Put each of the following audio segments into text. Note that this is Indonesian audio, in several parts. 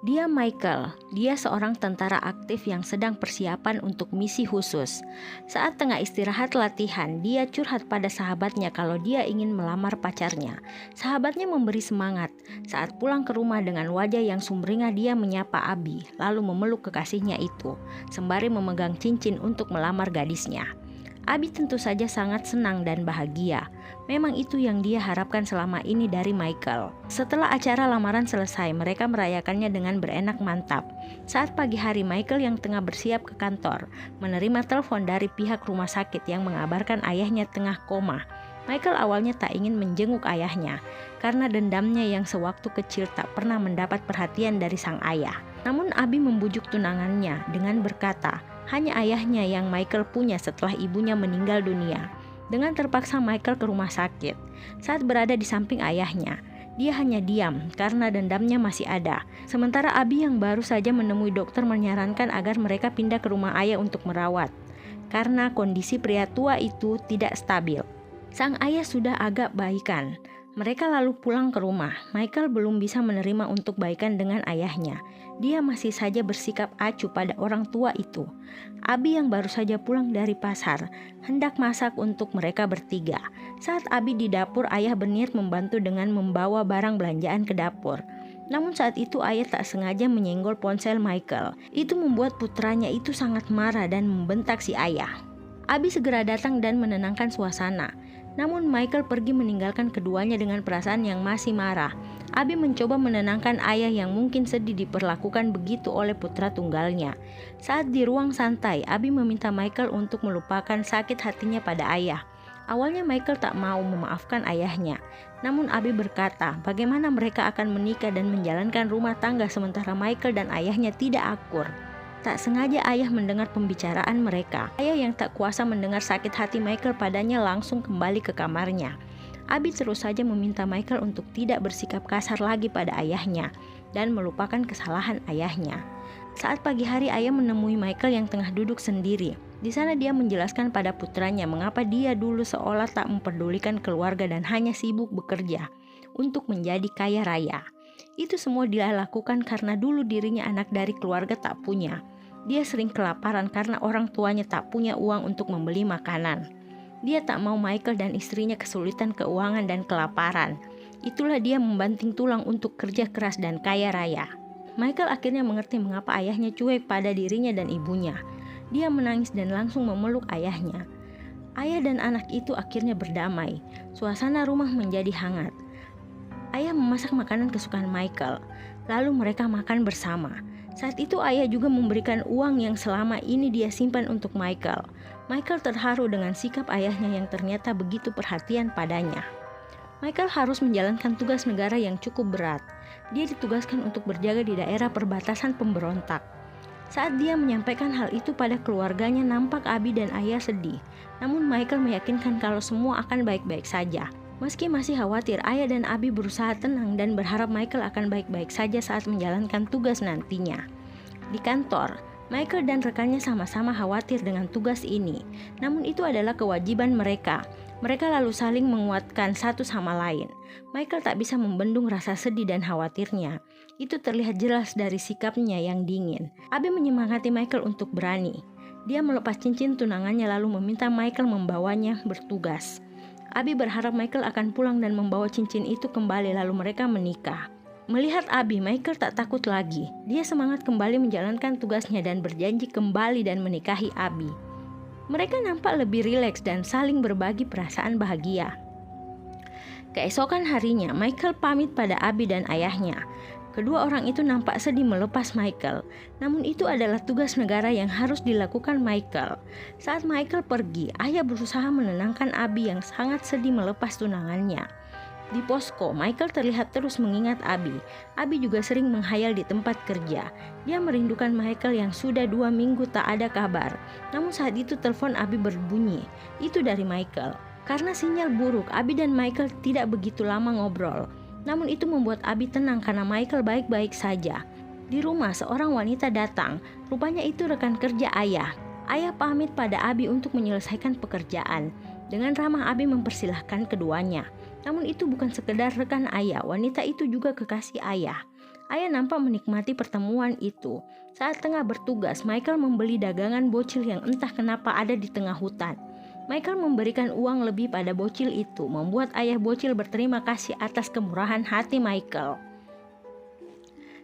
Dia Michael, dia seorang tentara aktif yang sedang persiapan untuk misi khusus. Saat tengah istirahat latihan, dia curhat pada sahabatnya kalau dia ingin melamar pacarnya. Sahabatnya memberi semangat. Saat pulang ke rumah dengan wajah yang sumringah, dia menyapa Abby, lalu memeluk kekasihnya itu, sembari memegang cincin untuk melamar gadisnya. Abby tentu saja sangat senang dan bahagia. Memang itu yang dia harapkan selama ini dari Michael. Setelah acara lamaran selesai, mereka merayakannya dengan berenak mantap. Saat pagi hari, Michael yang tengah bersiap ke kantor menerima telepon dari pihak rumah sakit yang mengabarkan ayahnya tengah koma. Michael awalnya tak ingin menjenguk ayahnya karena dendamnya yang sewaktu kecil tak pernah mendapat perhatian dari sang ayah. Namun Abby membujuk tunangannya dengan berkata, hanya ayahnya yang Michael punya setelah ibunya meninggal dunia. Dengan terpaksa Michael ke rumah sakit. Saat berada di samping ayahnya, dia hanya diam karena dendamnya masih ada. Sementara Abby yang baru saja menemui dokter menyarankan agar mereka pindah ke rumah ayah untuk merawat, karena kondisi pria tua itu tidak stabil. Sang ayah sudah agak baikan. Mereka lalu pulang ke rumah. Michael belum bisa menerima untuk baikan dengan ayahnya. Dia masih saja bersikap acuh pada orang tua itu. Abby yang baru saja pulang dari pasar hendak masak untuk mereka bertiga. Saat Abby di dapur, ayah berniat membantu dengan membawa barang belanjaan ke dapur. Namun saat itu ayah tak sengaja menyenggol ponsel Michael. Itu membuat putranya itu sangat marah dan membentak si ayah. Abby segera datang dan menenangkan suasana. Namun Michael pergi meninggalkan keduanya dengan perasaan yang masih marah. Abby mencoba menenangkan ayah yang mungkin sedih diperlakukan begitu oleh putra tunggalnya. Saat di ruang santai, Abby meminta Michael untuk melupakan sakit hatinya pada ayah. Awalnya Michael tak mau memaafkan ayahnya. Namun Abby berkata, bagaimana mereka akan menikah dan menjalankan rumah tangga sementara Michael dan ayahnya tidak akur. Tak sengaja ayah mendengar pembicaraan mereka. Ayah yang tak kuasa mendengar sakit hati Michael padanya langsung kembali ke kamarnya. Abby terus saja meminta Michael untuk tidak bersikap kasar lagi pada ayahnya dan melupakan kesalahan ayahnya. Saat pagi hari, ayah menemui Michael yang tengah duduk sendiri. Di sana dia menjelaskan pada putranya mengapa dia dulu seolah tak memperdulikan keluarga dan hanya sibuk bekerja untuk menjadi kaya raya. Itu semua dia lakukan karena dulu dirinya anak dari keluarga tak punya. Dia sering kelaparan karena orang tuanya tak punya uang untuk membeli makanan. Dia tak mau Michael dan istrinya kesulitan keuangan dan kelaparan. Itulah dia membanting tulang untuk kerja keras dan kaya raya. Michael akhirnya mengerti mengapa ayahnya cuek pada dirinya dan ibunya. Dia menangis dan langsung memeluk ayahnya. Ayah dan anak itu akhirnya berdamai. Suasana rumah menjadi hangat. Ayah memasak makanan kesukaan Michael, lalu mereka makan bersama. Saat itu ayah juga memberikan uang yang selama ini dia simpan untuk Michael. Michael terharu dengan sikap ayahnya yang ternyata begitu perhatian padanya. Michael harus menjalankan tugas negara yang cukup berat. Dia ditugaskan untuk berjaga di daerah perbatasan pemberontak. Saat dia menyampaikan hal itu pada keluarganya, nampak Abby dan ayah sedih. Namun Michael meyakinkan kalau semua akan baik-baik saja. Meski masih khawatir, ayah dan Abby berusaha tenang dan berharap Michael akan baik-baik saja saat menjalankan tugas nantinya. Di kantor, Michael dan rekannya sama-sama khawatir dengan tugas ini. Namun itu adalah kewajiban mereka. Mereka lalu saling menguatkan satu sama lain. Michael tak bisa membendung rasa sedih dan khawatirnya. Itu terlihat jelas dari sikapnya yang dingin. Abby menyemangati Michael untuk berani. Dia melepas cincin tunangannya lalu meminta Michael membawanya bertugas. Abby berharap Michael akan pulang dan membawa cincin itu kembali lalu mereka menikah. Melihat Abby, Michael tak takut lagi. Dia semangat kembali menjalankan tugasnya dan berjanji kembali dan menikahi Abby. Mereka nampak lebih rileks dan saling berbagi perasaan bahagia. Keesokan harinya, Michael pamit pada Abby dan ayahnya. Kedua orang itu nampak sedih melepas Michael. Namun itu adalah tugas negara yang harus dilakukan Michael. Saat Michael pergi, ayah berusaha menenangkan Abby yang sangat sedih melepas tunangannya. Di posko, Michael terlihat terus mengingat Abby. Abby juga sering menghayal di tempat kerja. Dia merindukan Michael yang sudah 2 minggu tak ada kabar. Namun saat itu telepon Abby berbunyi. Itu dari Michael. Karena sinyal buruk, Abby dan Michael tidak begitu lama ngobrol. Namun itu membuat Abby tenang karena Michael baik-baik saja. Di rumah, seorang wanita datang. Rupanya itu rekan kerja ayah. Ayah pamit pada Abby untuk menyelesaikan pekerjaan. Dengan ramah Abby mempersilahkan keduanya. Namun itu bukan sekedar rekan ayah, wanita itu juga kekasih ayah. Ayah nampak menikmati pertemuan itu. Saat tengah bertugas, Michael membeli dagangan bocil yang entah kenapa ada di tengah hutan. Michael memberikan uang lebih pada bocil itu, membuat ayah bocil berterima kasih atas kemurahan hati Michael.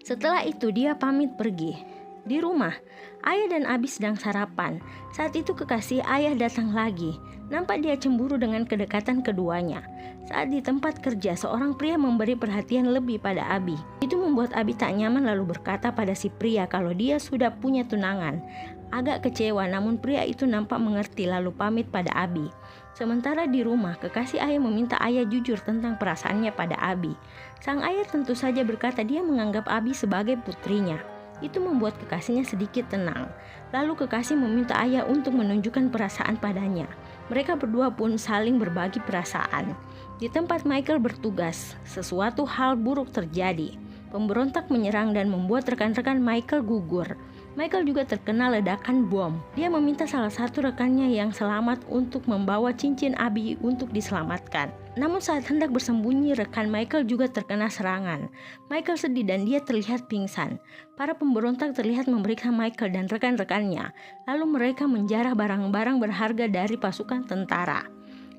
Setelah itu dia pamit pergi. Di rumah, ayah dan Abi sedang sarapan. Saat itu kekasih ayah datang lagi. Nampak dia cemburu dengan kedekatan keduanya. Saat di tempat kerja, seorang pria memberi perhatian lebih pada Abi. Itu membuat Abi tak nyaman lalu berkata pada si pria kalau dia sudah punya tunangan. Agak kecewa, namun pria itu nampak mengerti lalu pamit pada Abi. Sementara di rumah, kekasih ayah meminta ayah jujur tentang perasaannya pada Abi. Sang ayah tentu saja berkata dia menganggap Abi sebagai putrinya. Itu membuat kekasihnya sedikit tenang. Lalu kekasih meminta ayah untuk menunjukkan perasaan padanya. Mereka berdua pun saling berbagi perasaan. Di tempat Michael bertugas, sesuatu hal buruk terjadi. Pemberontak menyerang dan membuat rekan-rekan Michael gugur. Michael juga terkena ledakan bom. Dia meminta salah satu rekannya yang selamat untuk membawa cincin Abi untuk diselamatkan. Namun saat hendak bersembunyi, rekan Michael juga terkena serangan. Michael sedih dan dia terlihat pingsan. Para pemberontak terlihat memeriksa Michael dan rekan-rekannya. Lalu mereka menjarah barang-barang berharga dari pasukan tentara.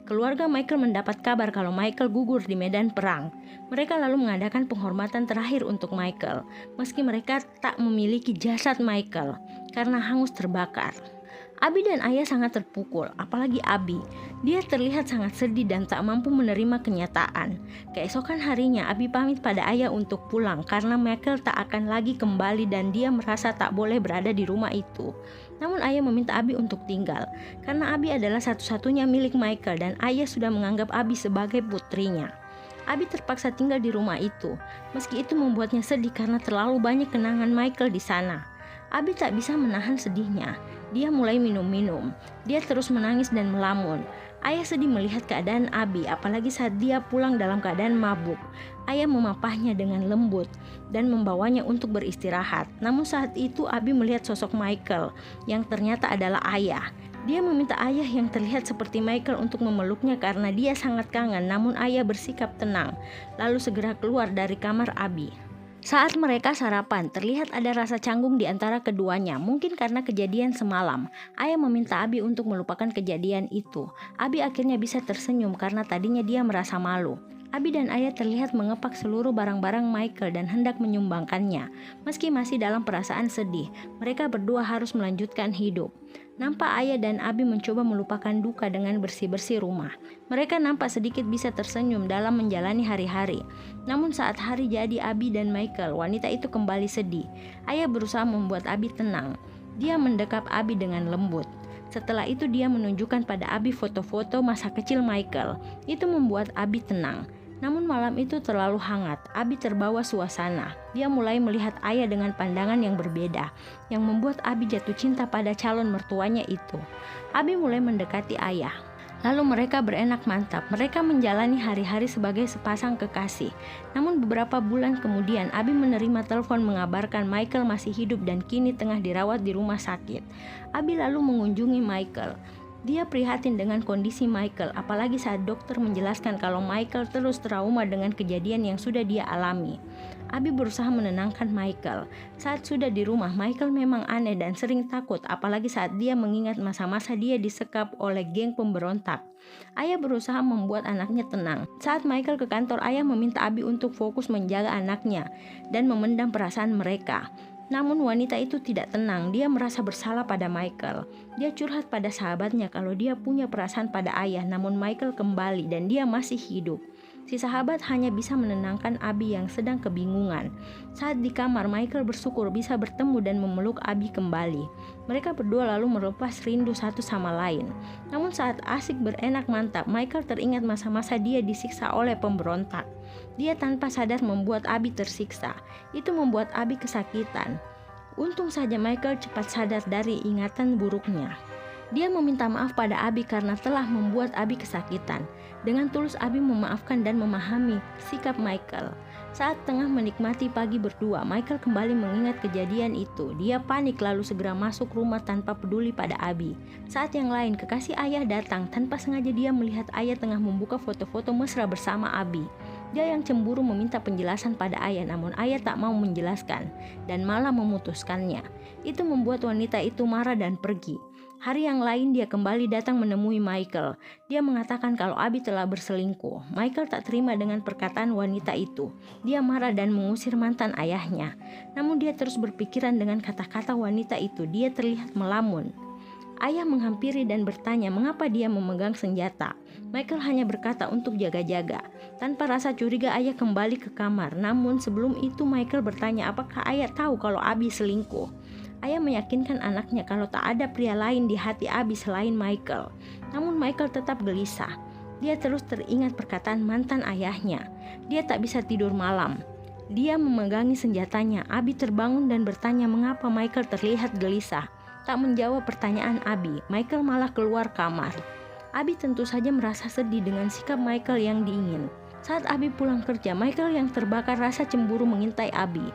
Keluarga Michael mendapat kabar kalau Michael gugur di medan perang. Mereka lalu mengadakan penghormatan terakhir untuk Michael, meski mereka tak memiliki jasad Michael karena hangus terbakar. Abi dan ayah sangat terpukul, apalagi Abi. Dia terlihat sangat sedih dan tak mampu menerima kenyataan. Keesokan harinya, Abi pamit pada ayah untuk pulang karena Michael tak akan lagi kembali dan dia merasa tak boleh berada di rumah itu. Namun ayah meminta Abi untuk tinggal, karena Abi adalah satu-satunya milik Michael dan ayah sudah menganggap Abi sebagai putrinya. Abi terpaksa tinggal di rumah itu, meski itu membuatnya sedih karena terlalu banyak kenangan Michael di sana. Abi tak bisa menahan sedihnya. Dia mulai minum-minum. Dia terus menangis dan melamun. Ayah sedih melihat keadaan Abi, apalagi saat dia pulang dalam keadaan mabuk. Ayah memapahnya dengan lembut dan membawanya untuk beristirahat. Namun saat itu Abi melihat sosok Michael yang ternyata adalah ayah. Dia meminta ayah yang terlihat seperti Michael untuk memeluknya karena dia sangat kangen. Namun ayah bersikap tenang, lalu segera keluar dari kamar Abi. Saat mereka sarapan, terlihat ada rasa canggung di antara keduanya, mungkin karena kejadian semalam. Ayah meminta Abi untuk melupakan kejadian itu. Abi akhirnya bisa tersenyum karena tadinya dia merasa malu. Abi dan ayah terlihat mengepak seluruh barang-barang Michael dan hendak menyumbangkannya. Meski masih dalam perasaan sedih, mereka berdua harus melanjutkan hidup. Nampak ayah dan Abi mencoba melupakan duka dengan bersih-bersih rumah. Mereka nampak sedikit bisa tersenyum dalam menjalani hari-hari. Namun saat hari jadi Abi dan Michael, wanita itu kembali sedih. Ayah berusaha membuat Abi tenang. Dia mendekap Abi dengan lembut. Setelah itu dia menunjukkan pada Abi foto-foto masa kecil Michael. Itu membuat Abi tenang. Namun malam itu terlalu hangat. Abi terbawa suasana. Dia mulai melihat ayah dengan pandangan yang berbeda, yang membuat Abi jatuh cinta pada calon mertuanya itu. Abi mulai mendekati ayah. Lalu mereka berenak mantap. Mereka menjalani hari-hari sebagai sepasang kekasih. Namun beberapa bulan kemudian Abi menerima telepon mengabarkan Michael masih hidup dan kini tengah dirawat di rumah sakit. Abi lalu mengunjungi Michael. Dia prihatin dengan kondisi Michael, apalagi saat dokter menjelaskan kalau Michael terus trauma dengan kejadian yang sudah dia alami. Abi berusaha menenangkan Michael. Saat sudah di rumah, Michael memang aneh dan sering takut, apalagi saat dia mengingat masa-masa dia disekap oleh geng pemberontak. Ayah berusaha membuat anaknya tenang. Saat Michael ke kantor, ayah meminta Abi untuk fokus menjaga anaknya dan memendam perasaan mereka. Namun wanita itu tidak tenang, dia merasa bersalah pada Michael. Dia curhat pada sahabatnya kalau dia punya perasaan pada ayah, namun Michael kembali dan dia masih hidup. Si sahabat hanya bisa menenangkan Abi yang sedang kebingungan. Saat di kamar, Michael bersyukur bisa bertemu dan memeluk Abi kembali. Mereka berdua lalu melepas rindu satu sama lain. Namun saat asik berenak mantap, Michael teringat masa-masa dia disiksa oleh pemberontak. Dia tanpa sadar membuat Abi tersiksa. Itu membuat Abi kesakitan. Untung saja Michael cepat sadar dari ingatan buruknya. Dia meminta maaf pada Abi karena telah membuat Abi kesakitan. Dengan tulus Abi memaafkan dan memahami sikap Michael. Saat tengah menikmati pagi berdua, Michael kembali mengingat kejadian itu. Dia panik lalu segera masuk rumah tanpa peduli pada Abi. Saat yang lain, kekasih ayah datang. Tanpa sengaja dia melihat ayah tengah membuka foto-foto mesra bersama Abi. Dia yang cemburu meminta penjelasan pada ayah, namun ayah tak mau menjelaskan dan malah memutuskannya. Itu membuat wanita itu marah dan pergi. Hari yang lain dia kembali datang menemui Michael. Dia mengatakan kalau Abi telah berselingkuh. Michael tak terima dengan perkataan wanita itu. Dia marah dan mengusir mantan ayahnya. Namun dia terus berpikiran dengan kata-kata wanita itu. Dia terlihat melamun. Ayah menghampiri dan bertanya mengapa dia memegang senjata. Michael hanya berkata untuk jaga-jaga. Tanpa rasa curiga ayah kembali ke kamar. Namun sebelum itu Michael bertanya apakah ayah tahu kalau Abi selingkuh. Ayah meyakinkan anaknya kalau tak ada pria lain di hati Abi selain Michael. Namun Michael tetap gelisah. Dia terus teringat perkataan mantan ayahnya. Dia tak bisa tidur malam. Dia memegangi senjatanya. Abi terbangun dan bertanya mengapa Michael terlihat gelisah. Tak menjawab pertanyaan Abi, Michael malah keluar kamar. Abi tentu saja merasa sedih dengan sikap Michael yang diingin. Saat Abi pulang kerja, Michael yang terbakar rasa cemburu mengintai Abi.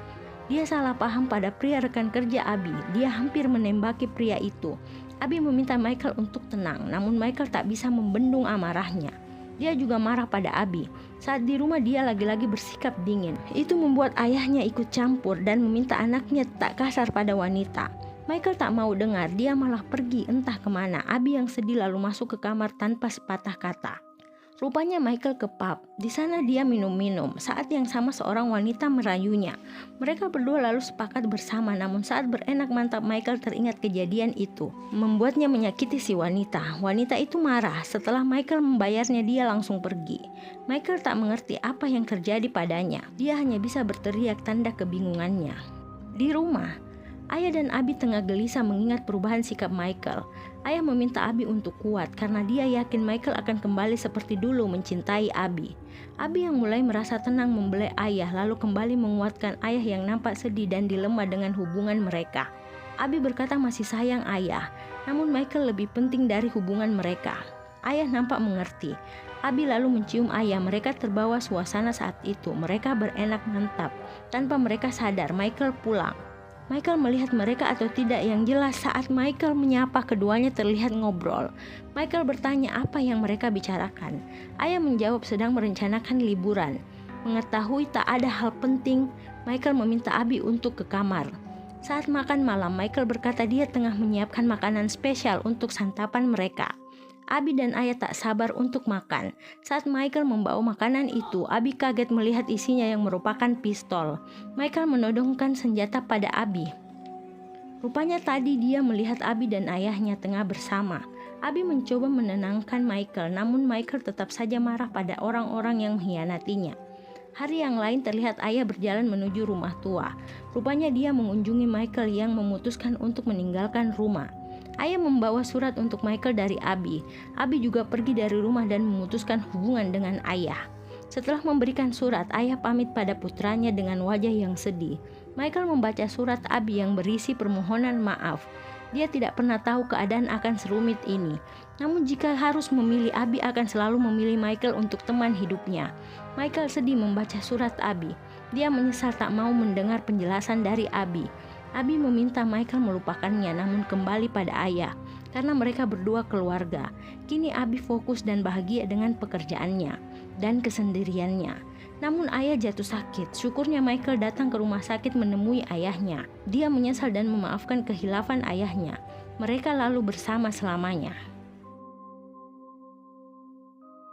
Dia salah paham pada pria rekan kerja Abi. Dia hampir menembaki pria itu. Abi meminta Michael untuk tenang, namun Michael tak bisa membendung amarahnya. Dia juga marah pada Abi. Saat di rumah dia lagi-lagi bersikap dingin. Itu membuat ayahnya ikut campur dan meminta anaknya tak kasar pada wanita. Michael tak mau dengar, dia malah pergi entah kemana. Abi yang sedih lalu masuk ke kamar tanpa sepatah kata. Rupanya Michael ke pub. Di sana dia minum-minum. Saat yang sama seorang wanita merayunya. Mereka berdua lalu sepakat bersama, namun saat berenak mantap Michael teringat kejadian itu. Membuatnya menyakiti si wanita. Wanita itu marah. Setelah Michael membayarnya dia langsung pergi. Michael tak mengerti apa yang terjadi padanya. Dia hanya bisa berteriak tanda kebingungannya. Di rumah, ayah dan Abi tengah gelisah mengingat perubahan sikap Michael. Ayah meminta Abi untuk kuat karena dia yakin Michael akan kembali seperti dulu mencintai Abi. Abi yang mulai merasa tenang membelai ayah lalu kembali menguatkan ayah yang nampak sedih dan dilema dengan hubungan mereka. Abi berkata masih sayang ayah, namun Michael lebih penting dari hubungan mereka. Ayah nampak mengerti. Abi lalu mencium ayah. Mereka terbawa suasana saat itu. Mereka berenak mantap. Tanpa mereka sadar, Michael pulang. Michael melihat mereka atau tidak yang jelas saat Michael menyapa keduanya terlihat ngobrol. Michael bertanya apa yang mereka bicarakan. Ayah menjawab sedang merencanakan liburan. Mengetahui tak ada hal penting, Michael meminta Abi untuk ke kamar. Saat makan malam, Michael berkata dia tengah menyiapkan makanan spesial untuk santapan mereka. Abi dan ayah tak sabar untuk makan. Saat Michael membawa makanan itu, Abi kaget melihat isinya yang merupakan pistol. Michael menodongkan senjata pada Abi. Rupanya tadi dia melihat Abi dan ayahnya tengah bersama. Abi mencoba menenangkan Michael, namun Michael tetap saja marah pada orang-orang yang mengkhianatinya. Hari yang lain terlihat ayah berjalan menuju rumah tua. Rupanya dia mengunjungi Michael yang memutuskan untuk meninggalkan rumah. Ayah membawa surat untuk Michael dari Abi. Abi juga pergi dari rumah dan memutuskan hubungan dengan ayah. Setelah memberikan surat, ayah pamit pada putranya dengan wajah yang sedih. Michael membaca surat Abi yang berisi permohonan maaf. Dia tidak pernah tahu keadaan akan serumit ini. Namun jika harus memilih, Abi akan selalu memilih Michael untuk teman hidupnya. Michael sedih membaca surat Abi. Dia menyesal tak mau mendengar penjelasan dari Abi. Abi meminta Michael melupakannya namun kembali pada ayah karena mereka berdua keluarga. Kini Abi fokus dan bahagia dengan pekerjaannya dan kesendiriannya. Namun ayah jatuh sakit. Syukurnya Michael datang ke rumah sakit menemui ayahnya. Dia menyesal dan memaafkan kehilafan ayahnya. Mereka lalu bersama selamanya.